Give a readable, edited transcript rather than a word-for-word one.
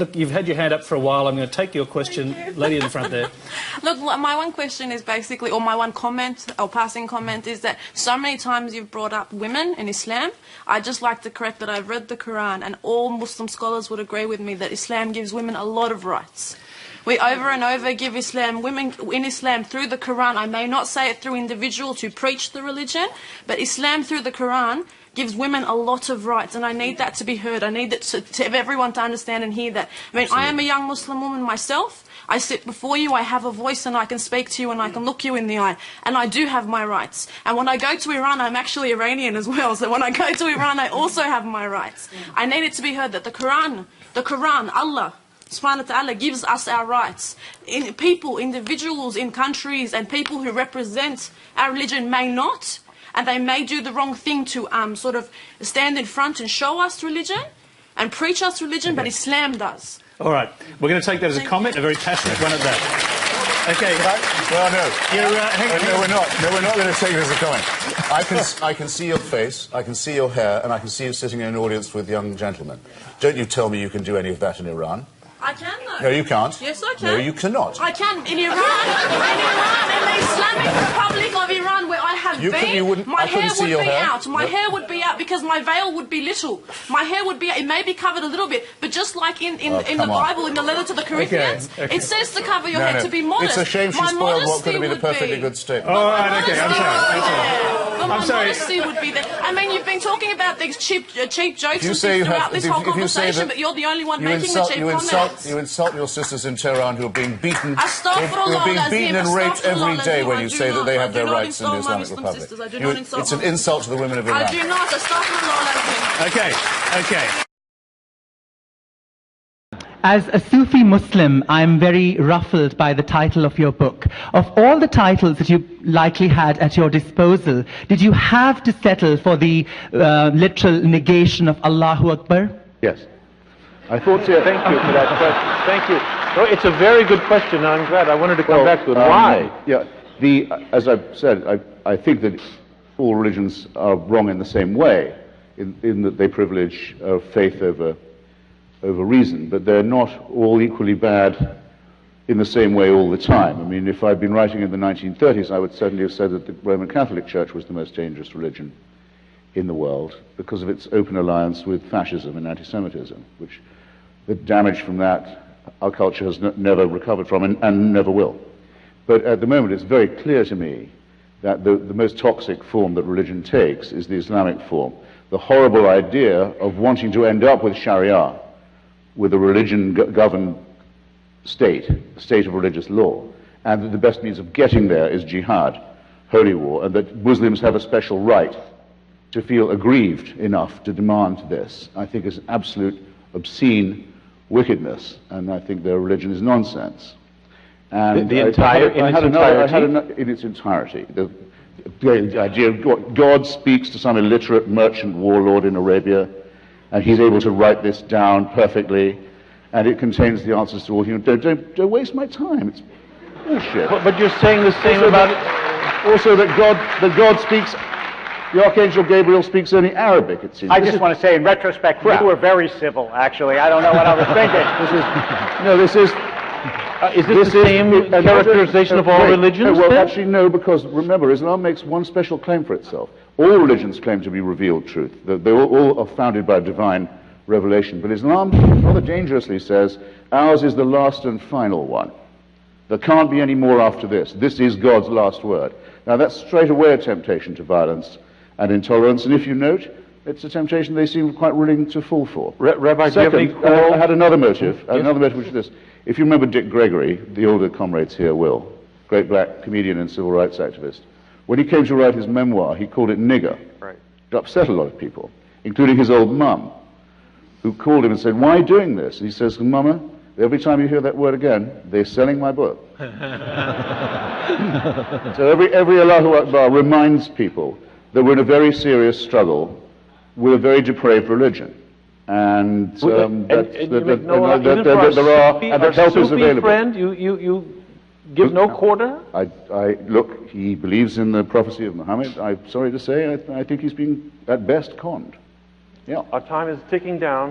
look, you've had your hand up for a while. I'm going to take your question. Lady in the front there. Look, my one question is basically, or my one comment, or passing comment, is that so many times you've brought up women in Islam. I'd just like to correct that I've read the Quran, and all Muslim scholars would agree with me that Islam gives women a lot of rights. We over and over give women in Islam through the Quran. I may not say it through individuals who preach the religion, but Islam through the Quran gives women a lot of rights, and I need that to be heard. I need that to everyone to understand and hear that. I mean, I am a young Muslim woman myself. I sit before you, I have a voice, and I can speak to you, and I can look you in the eye, and I do have my rights. And when I go to Iran, I'm actually Iranian as well, so when I go to Iran, I also have my rights. I need it to be heard that the Quran, Allah subhanahu wa ta'ala gives us our rights. People, individuals in countries, and people who represent our religion may not, and they may do the wrong thing to sort of stand in front and show us religion and preach us religion, but Islam does. All right. We're going to take that as a comment, a very passionate one at that. Okay. Well, no. No, we're not. No, we're not going to take it as a comment. I can see your face, I can see your hair, and I can see you sitting in an audience with young gentlemen. Don't you tell me you can do any of that in Iran. I can, though. No, you can't. Yes, I can. No, you cannot. I can. In Iran, in the Islamic Republic of Iran, where I have been, my hair would be out. My hair would be out because my veil would be little. My hair would be, it may be covered a little bit, but just like in the Bible, in the letter to the Corinthians, it says to cover your head, to be modest. It's a shame she spoiled what could have been a perfectly good statement. All right, okay, I'm sorry. Modesty would be there. I mean, you've been talking about these cheap jokes and things throughout this whole conversation, but you're the only one making the cheap comments. You insult your sisters in Tehran who are being beaten, and raped every day when you say that they have their rights in the Islamic Republic. It's an insult to the women of Iran. I do not. Astaghfirullah. Okay. As a Sufi Muslim, I'm very ruffled by the title of your book. Of all the titles that you likely had at your disposal, did you have to settle for the literal negation of Allahu Akbar? Yes. I thought so. Thank you for that question. Thank you. No, it's a very good question, and I'm glad. I wanted to come back to it. Why? Yeah. As I've said, I think that all religions are wrong in the same way, in that they privilege faith over reason, but they're not all equally bad in the same way all the time. I mean, if I'd been writing in the 1930s, I would certainly have said that the Roman Catholic Church was the most dangerous religion in the world because of its open alliance with fascism and anti-Semitism, which the damage from that our culture has never recovered from and never will. But at the moment it's very clear to me that the most toxic form that religion takes is the Islamic form. The horrible idea of wanting to end up with Sharia, with a religion-governed state, a state of religious law, and that the best means of getting there is jihad, holy war, and that Muslims have a special right to feel aggrieved enough to demand this, I think is absolute obscene wickedness, and I think their religion is nonsense. And in its entirety. The idea of God speaks to some illiterate merchant warlord in Arabia, and he's able to write this down perfectly, and it contains the answers to all human. Don't waste my time. It's bullshit. But you're saying the same about it. Also, that God speaks. The Archangel Gabriel speaks only Arabic, it seems. I just want to say, in retrospect, you were very civil, actually. I don't know what I was thinking. Is this the same characterization of all religions? Well, actually, no, because remember, Islam makes one special claim for itself. All religions claim to be revealed truth. They all are founded by divine revelation. But Islam rather dangerously says, ours is the last and final one. There can't be any more after this. This is God's last word. Now, that's straight away a temptation to violence and intolerance, and if you note, it's a temptation they seem quite willing to fall for. Rabbi, second, I had another motive, which is this. If you remember Dick Gregory, the older comrades here will, great black comedian and civil rights activist, when he came to write his memoir, he called it nigger. Right. It upset a lot of people, including his old mum, who called him and said, "Why are you doing this?" And he says, "Mama, every time you hear that word again, they're selling my book." So every Allahu Akbar reminds people that we're in a very serious struggle with a very depraved religion, and there are helpers available. Friend, you give no quarter. Look, he believes in the prophecy of Muhammad. I'm sorry to say, I think he's being at best conned. Yeah. Our time is ticking down.